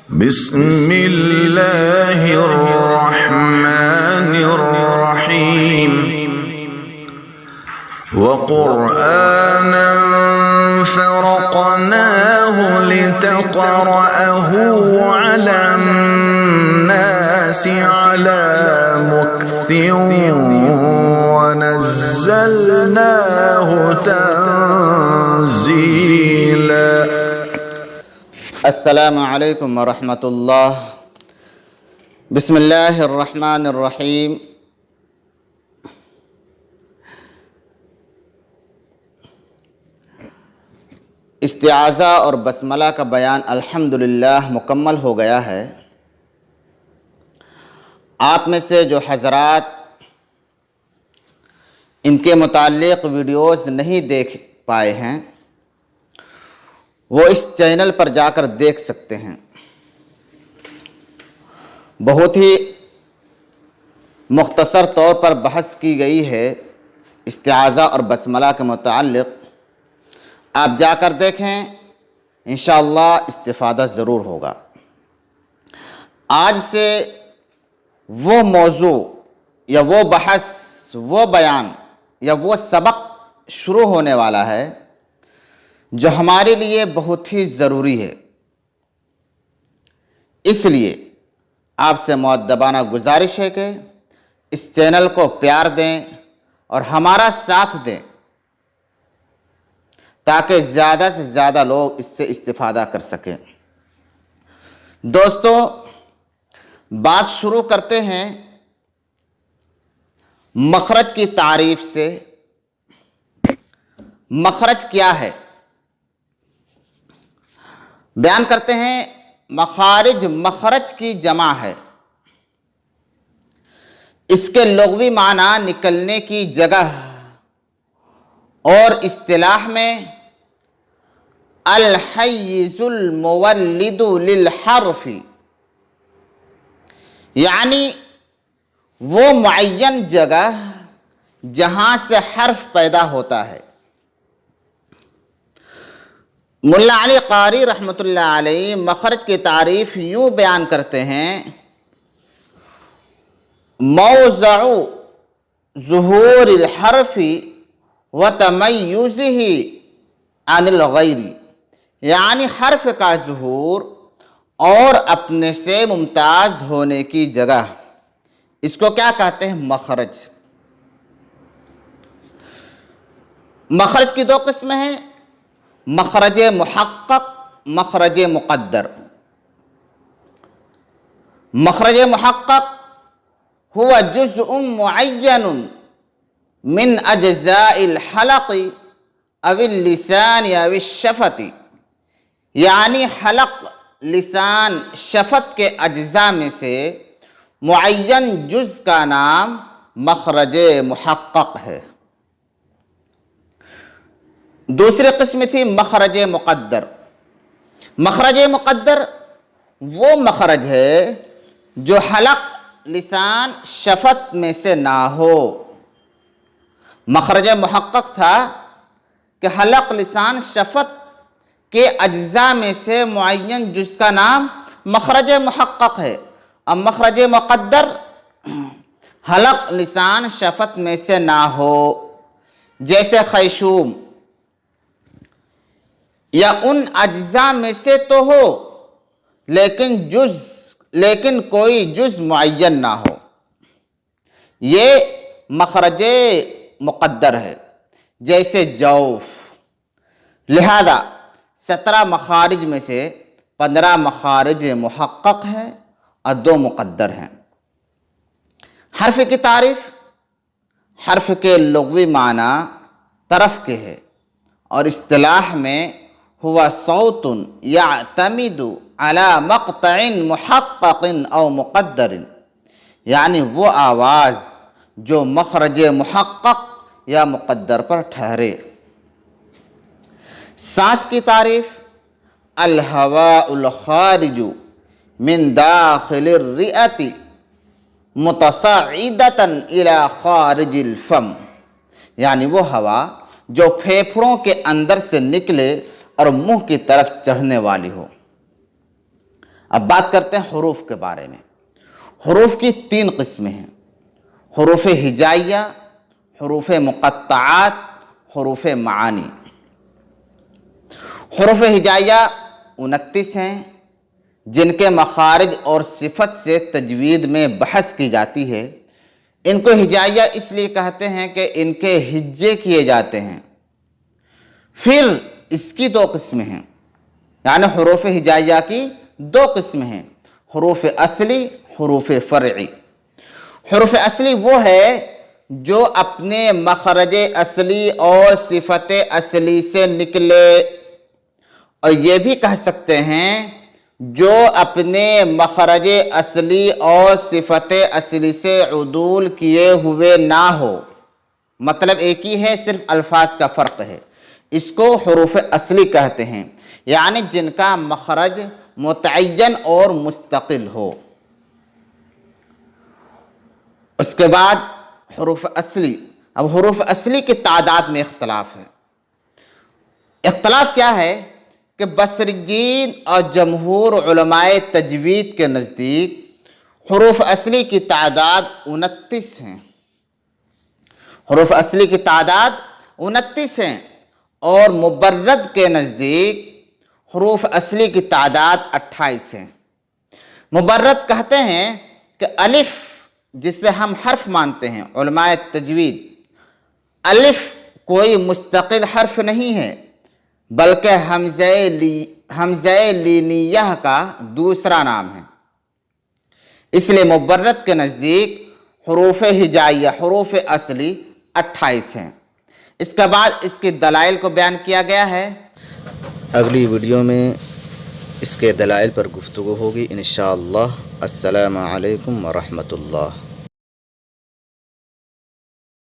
بسم اللہ الرحمن الرحیم وقرآنا فرقناه لتقرأه على الناس على مكث ونزلناه تنزيلا. السلام علیکم ورحمۃ اللہ. بسم اللہ الرحمن الرحیم. استعاذہ اور بسملہ کا بیان الحمدللہ مکمل ہو گیا ہے. آپ میں سے جو حضرات ان کے متعلق ویڈیوز نہیں دیکھ پائے ہیں وہ اس چینل پر جا کر دیکھ سکتے ہیں. بہت ہی مختصر طور پر بحث کی گئی ہے استعاذہ اور بسملہ کے متعلق. آپ جا کر دیکھیں، انشاءاللہ استفادہ ضرور ہوگا. آج سے وہ موضوع یا وہ بحث، وہ بیان یا وہ سبق شروع ہونے والا ہے جو ہمارے لیے بہت ہی ضروری ہے. اس لیے آپ سے مؤدبانہ گزارش ہے کہ اس چینل کو پیار دیں اور ہمارا ساتھ دیں تاکہ زیادہ سے زیادہ لوگ اس سے استفادہ کر سکیں. دوستو، بات شروع کرتے ہیں مخرج کی تعریف سے. مخرج کیا ہے؟ بیان کرتے ہیں مخارج مخرج کی جمع ہے. اس کے لغوی معنی نکلنے کی جگہ اور اصطلاح میں الحیز المولد للحرف، یعنی وہ معین جگہ جہاں سے حرف پیدا ہوتا ہے. ملا علی قاری رحمۃ اللہ علیہ مخرج کی تعریف یوں بیان کرتے ہیں: موضع ظہور الحرف وتمیزہ عن الغیر، یعنی حرف کا ظہور اور اپنے سے ممتاز ہونے کی جگہ. اس کو کیا کہتے ہیں؟ مخرج. مخرج کی دو قسمیں ہیں: مخرج محقق، مخرج مقدر. مخرج محقق هو جزء معین من اجزاء الحلق او اللسان او الشفت، یعنی حلق، لسان، شفت کے اجزاء میں سے معین جز کا نام مخرج محقق ہے. دوسری قسم تھی مخرج مقدر. مخرج مقدر وہ مخرج ہے جو حلق، لسان، شفت میں سے نہ ہو. مخرج محقق تھا کہ حلق، لسان، شفت کے اجزاء میں سے معین جز کا نام مخرج محقق ہے. اب مخرج مقدر حلق، لسان، شفت میں سے نہ ہو، جیسے خیشوم، یا ان اجزاء میں سے تو ہو لیکن کوئی جز معین نہ ہو. یہ مخرج مقدر ہے، جیسے جوف. لہذا 17 مخارج میں سے 15 مخارج محقق ہیں اور 2 مقدر ہیں. حرف کی تعریف: حرف کے لغوی معنی طرف کے ہے اور اصطلاح میں ہوا صوت یعتمد علی مقطع محقق او مقدر، یعنی وہ آواز جو مخرج محقق یا مقدر پر ٹھہرے. سانس کی تعریف: الہواء الخارج من داخل الرئۃ متصاعدۃ الی خارج الفم، یعنی وہ ہوا جو پھیپھڑوں کے اندر سے نکلے اور منہ کی طرف چڑھنے والی ہو. اب بات کرتے ہیں حروف کے بارے میں۔ حروف کی 3 قسمیں ہیں: حروف ہجائیہ، حروف مقطعات، حروف معانی۔ حروف ہجائیہ 29 ہیں، جن کے مخارج اور صفت سے تجوید میں بحث کی جاتی ہے۔ ان کو ہجائیہ اس لیے کہتے ہیں کہ ان کے ہجے کیے جاتے ہیں۔ پھر اس کی 2 قسمیں ہیں، یعنی حروف ہجائیہ کی 2 قسمیں ہیں: حروف اصلی، حروف فرعی۔ حروف اصلی وہ ہے جو اپنے مخرج اصلی اور صفت اصلی سے نکلے، اور یہ بھی کہہ سکتے ہیں جو اپنے مخرج اصلی اور صفت اصلی سے عدول کیے ہوئے نہ ہو۔ مطلب ایک ہی ہے، صرف الفاظ کا فرق ہے۔ اس کو حروف اصلی کہتے ہیں، یعنی جن کا مخرج متعین اور مستقل ہو۔ اس کے بعد حروف اصلی۔ اب حروف اصلی کی تعداد میں اختلاف ہے۔ اختلاف کیا ہے کہ بصریین اور جمہور علماء تجوید کے نزدیک حروف اصلی کی تعداد 29 ہیں۔ حروف اصلی کی تعداد 29 ہیں، اور مبرد کے نزدیک حروف اصلی کی تعداد 28 ہیں۔ مبرد کہتے ہیں کہ الف، جسے ہم حرف مانتے ہیں علماء تجوید، الف کوئی مستقل حرف نہیں ہے، بلکہ حمزہ لینیہ کا دوسرا نام ہے۔ اس لیے مبرد کے نزدیک حروف ہجائیہ، حروف اصلی 28 ہیں۔ اس کے بعد اس کے دلائل کو بیان کیا گیا ہے۔ اگلی ویڈیو میں اس کے دلائل پر گفتگو ہوگی انشاءاللہ۔ السلام علیکم ورحمۃ اللہ۔